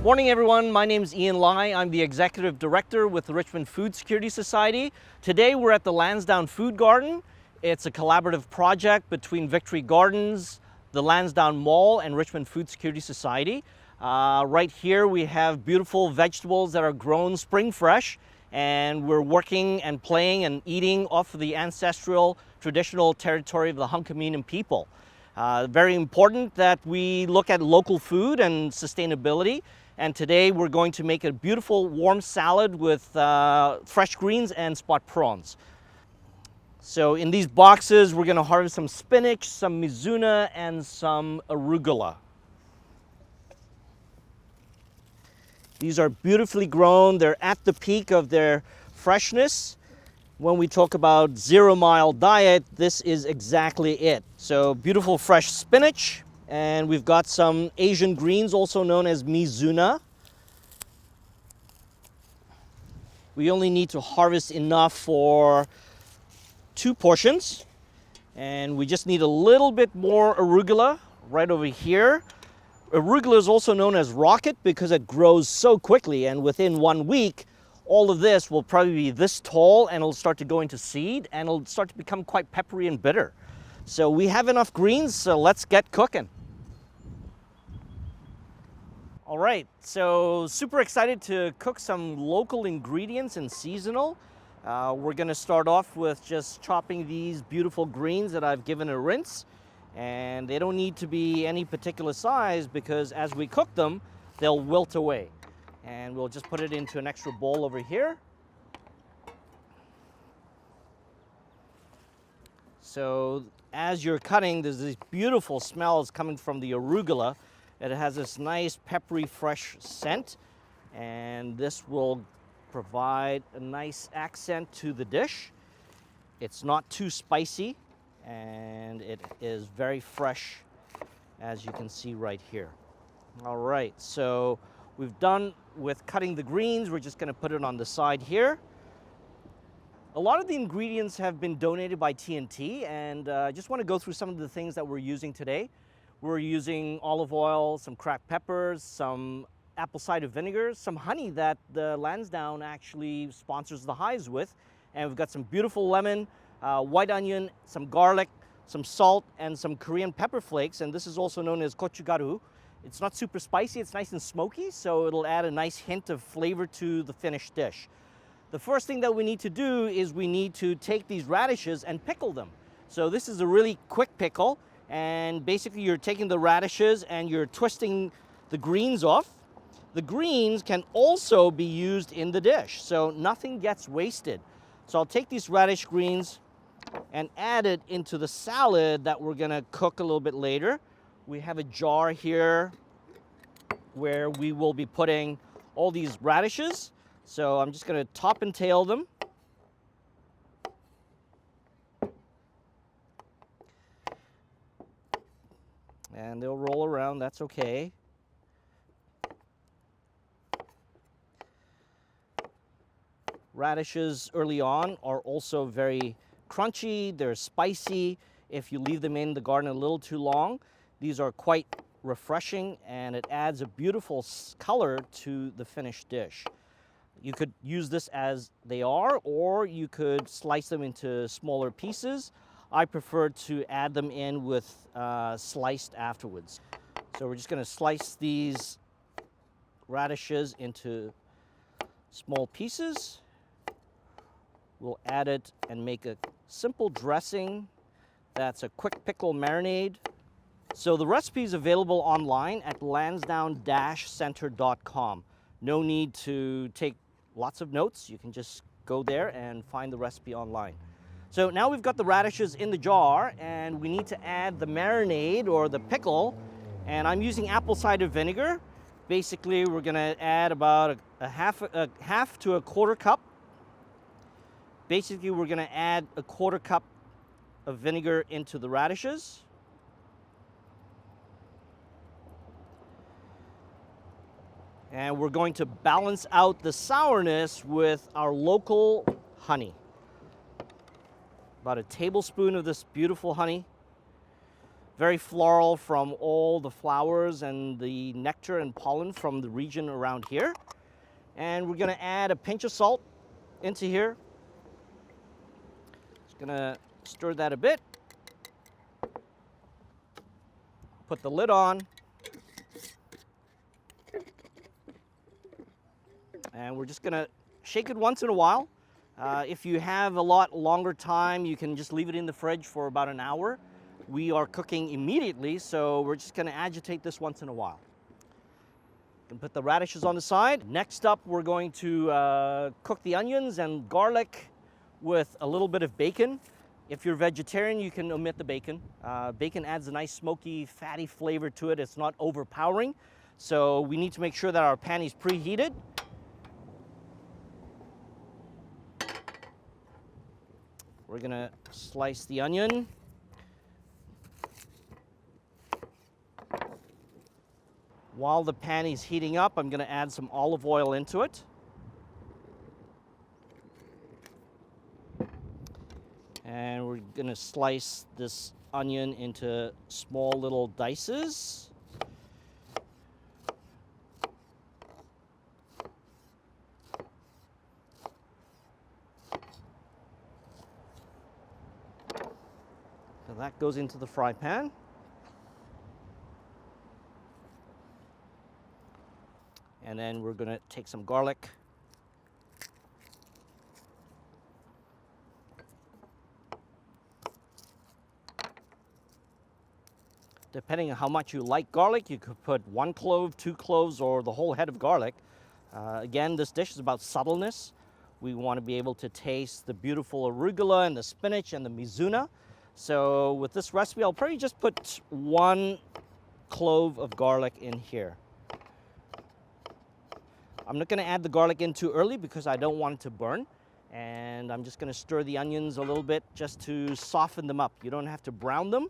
Morning everyone, my name is Ian Lai. I'm the Executive Director with the Richmond Food Security Society. Today we're at the Lansdowne Food Garden. It's a collaborative project between Victory Gardens, the Lansdowne Mall, and Richmond Food Security Society. Right here we have beautiful vegetables that are grown spring fresh, and we're working and playing and eating off of the ancestral traditional territory of the Hunkaminam people. Very important that we look at local food and sustainability. And today we're going to make a beautiful warm salad with fresh greens and spot prawns. So in these boxes, we're going to harvest some spinach, some mizuna, and some arugula. These are beautifully grown. They're at the peak of their freshness. When we talk about 0 mile diet, this is exactly it. So beautiful fresh spinach. And we've got some Asian greens, also known as mizuna. We only need to harvest enough for 2 portions. And we just need a little bit more arugula right over here. Arugula is also known as rocket because it grows so quickly, and within 1 week, all of this will probably be this tall and it'll start to go into seed and it'll start to become quite peppery and bitter. So we have enough greens, so let's get cooking. All right, so super excited to cook some local ingredients and seasonal. We're gonna start off with just chopping these beautiful greens that I've given a rinse. And they don't need to be any particular size because as we cook them, they'll wilt away. And we'll just put it into an extra bowl over here. So as you're cutting, there's these beautiful smells coming from the arugula. It has this nice peppery fresh scent, and this will provide a nice accent to the dish. It's not too spicy, and it is very fresh, as you can see right here. All right, so we've done with cutting the greens. We're just going to put it on the side here. A lot of the ingredients have been donated by TNT, and I just want to go through some of the things that we're using today. We're using olive oil, some cracked peppers, some apple cider vinegar, some honey that the Lansdowne actually sponsors the hives with, and we've got some beautiful lemon, white onion, some garlic, some salt, and some Korean pepper flakes, and this is also known as gochugaru. It's not super spicy, it's nice and smoky, so it'll add a nice hint of flavor to the finished dish. The first thing that we need to do is we need to take these radishes and pickle them. So this is a really quick pickle, and basically you're taking the radishes and you're twisting the greens off. The greens can also be used in the dish, so nothing gets wasted. So I'll take these radish greens and add it into the salad that we're gonna cook a little bit later. We have a jar here where we will be putting all these radishes. So I'm just gonna top and tail them. And they'll roll around, that's okay. Radishes early on are also very crunchy, they're spicy. If you leave them in the garden a little too long, these are quite refreshing, and it adds a beautiful color to the finished dish. You could use this as they are, or you could slice them into smaller pieces. I prefer to add them in with sliced afterwards. So we're just going to slice these radishes into small pieces. We'll add it and make a simple dressing that's a quick pickle marinade. So the recipe is available online at lansdowne-centre.com. No need to take lots of notes. You can just go there and find the recipe online. So now we've got the radishes in the jar, and we need to add the marinade or the pickle, and I'm using apple cider vinegar. Basically, we're gonna add about a half to a quarter cup. Basically, we're gonna add a quarter cup of vinegar into the radishes. And we're going to balance out the sourness with our local honey. About a tablespoon of this beautiful honey. Very floral from all the flowers and the nectar and pollen from the region around here. And we're gonna add a pinch of salt into here. Just gonna stir that a bit. Put the lid on. And we're just gonna shake it once in a while. If you have a lot longer time, you can just leave it in the fridge for about an hour. We are cooking immediately, so we're just gonna agitate this once in a while. And put the radishes on the side. Next up, we're going to cook the onions and garlic with a little bit of bacon. If you're vegetarian, you can omit the bacon. Bacon adds a nice smoky, fatty flavor to it. It's not overpowering. So we need to make sure that our pan is preheated. We're gonna slice the onion. While the pan is heating up, I'm gonna add some olive oil into it. And we're gonna slice this onion into small little dices. So that goes into the fry pan. And then we're gonna take some garlic. Depending on how much you like garlic, you could put 1 clove, 2 cloves, or the whole head of garlic. Again, this dish is about subtleness. We want to be able to taste the beautiful arugula and the spinach and the mizuna. So with this recipe, I'll probably just put 1 clove of garlic in here. I'm not going to add the garlic in too early because I don't want it to burn. And I'm just going to stir the onions a little bit just to soften them up. You don't have to brown them.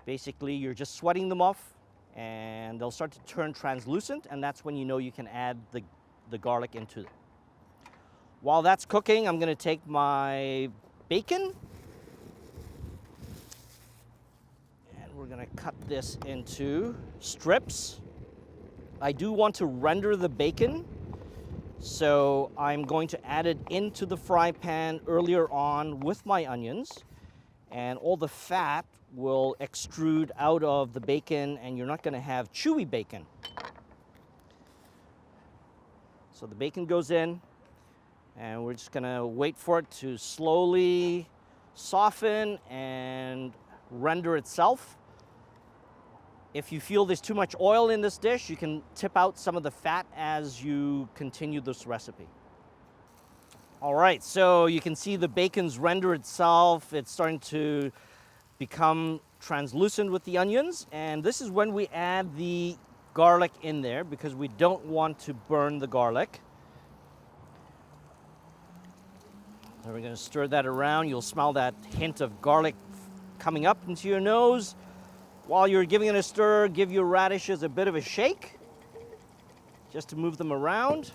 Basically, you're just sweating them off and they'll start to turn translucent, and that's when you know you can add the garlic into it. While that's cooking, I'm going to take my bacon and we're going to cut this into strips. I do want to render the bacon, so I'm going to add it into the fry pan earlier on with my onions, and all the fat will extrude out of the bacon and you're not going to have chewy bacon. So the bacon goes in and we're just going to wait for it to slowly soften and render itself. If you feel there's too much oil in this dish, you can tip out some of the fat as you continue this recipe. All right, so you can see the bacon's render itself. It's starting to become translucent with the onions, and this is when we add the garlic in there because we don't want to burn the garlic. And we're going to stir that around. You'll smell that hint of garlic coming up into your nose. While you're giving it a stir, give your radishes a bit of a shake just to move them around.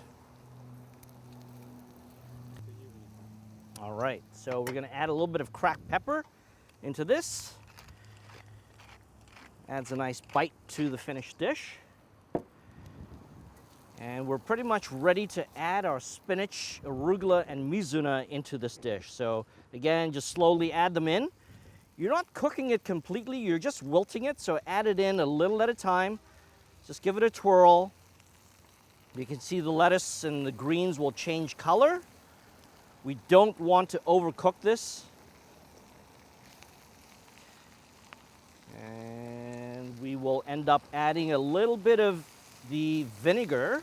All right, so we're going to add a little bit of cracked pepper into this. Adds a nice bite to the finished dish. And we're pretty much ready to add our spinach, arugula, and mizuna into this dish. So again, just slowly add them in. You're not cooking it completely, you're just wilting it, so add it in a little at a time. Just give it a twirl. You can see the lettuce and the greens will change color. We don't want to overcook this. And we will end up adding a little bit of the vinegar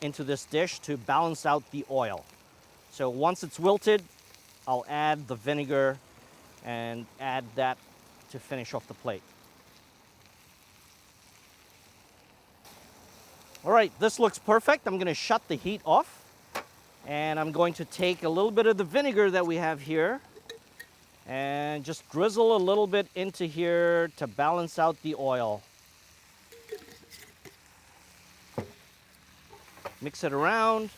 into this dish to balance out the oil. So once it's wilted, I'll add the vinegar and add that to finish off the plate. All right, this looks perfect. I'm going to shut the heat off, and I'm going to take a little bit of the vinegar that we have here and just drizzle a little bit into here to balance out the oil. Mix it around.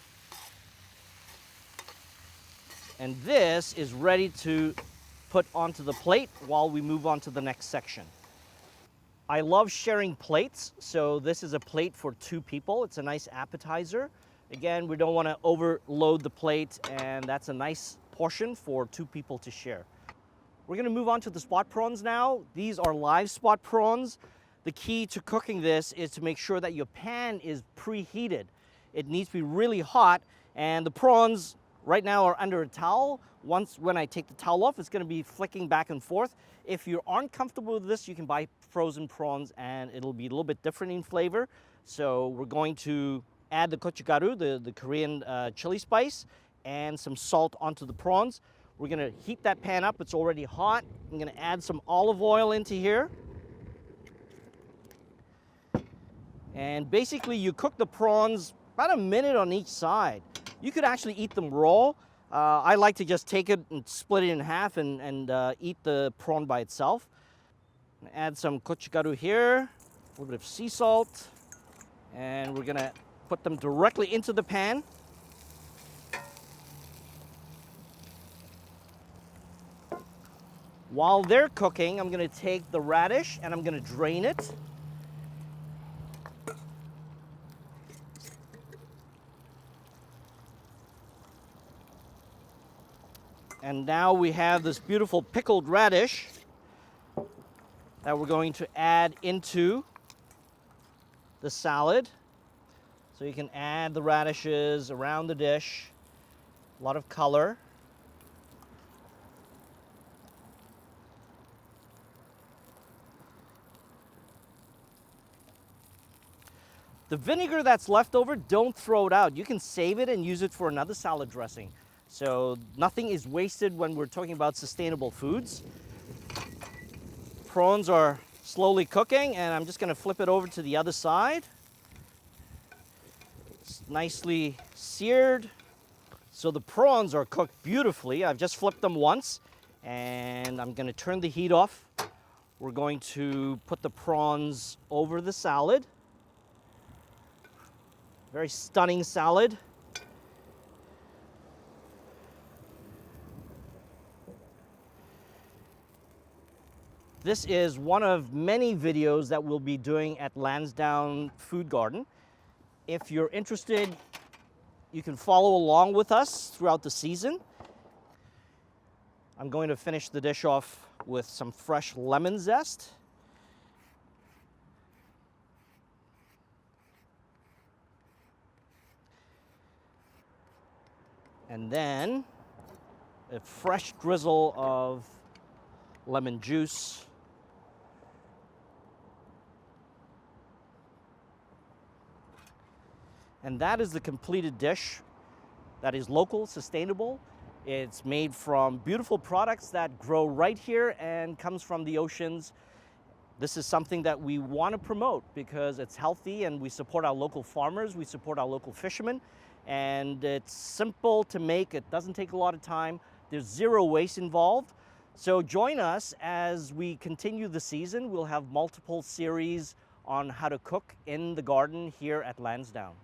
And this is ready to put onto the plate while we move on to the next section. I love sharing plates, so this is a plate for 2 people. It's a nice appetizer. Again, we don't want to overload the plate, and that's a nice portion for 2 people to share. We're going to move on to the spot prawns now. These are live spot prawns. The key to cooking this is to make sure that your pan is preheated. It needs to be really hot, and the prawns right now are under a towel. When I take the towel off, it's going to be flicking back and forth. If you aren't comfortable with this, you can buy frozen prawns and it'll be a little bit different in flavor. So we're going to add the gochugaru, the Korean chili spice, and some salt onto the prawns. We're going to heat that pan up. It's already hot. I'm going to add some olive oil into here. And basically you cook the prawns about a minute on each side. You could actually eat them raw. I like to just take it and split it in half and eat the prawn by itself. Add some gochugaru here, a little bit of sea salt, and we're gonna put them directly into the pan. While they're cooking, I'm gonna take the radish and I'm gonna drain it. And now we have this beautiful pickled radish that we're going to add into the salad. So you can add the radishes around the dish, a lot of color. The vinegar that's left over, don't throw it out. You can save it and use it for another salad dressing. So nothing is wasted when we're talking about sustainable foods. Prawns are slowly cooking, and I'm just going to flip it over to the other side. It's nicely seared. So the prawns are cooked beautifully. I've just flipped them once, and I'm going to turn the heat off. We're going to put the prawns over the salad. Very stunning salad. This is one of many videos that we'll be doing at Lansdowne Food Garden. If you're interested, you can follow along with us throughout the season. I'm going to finish the dish off with some fresh lemon zest. And then a fresh drizzle of lemon juice. And that is the completed dish that is local, sustainable. It's made from beautiful products that grow right here and comes from the oceans. This is something that we want to promote because it's healthy and we support our local farmers, we support our local fishermen, and it's simple to make. It doesn't take a lot of time. There's zero waste involved. So join us as we continue the season. We'll have multiple series on how to cook in the garden here at Lansdowne.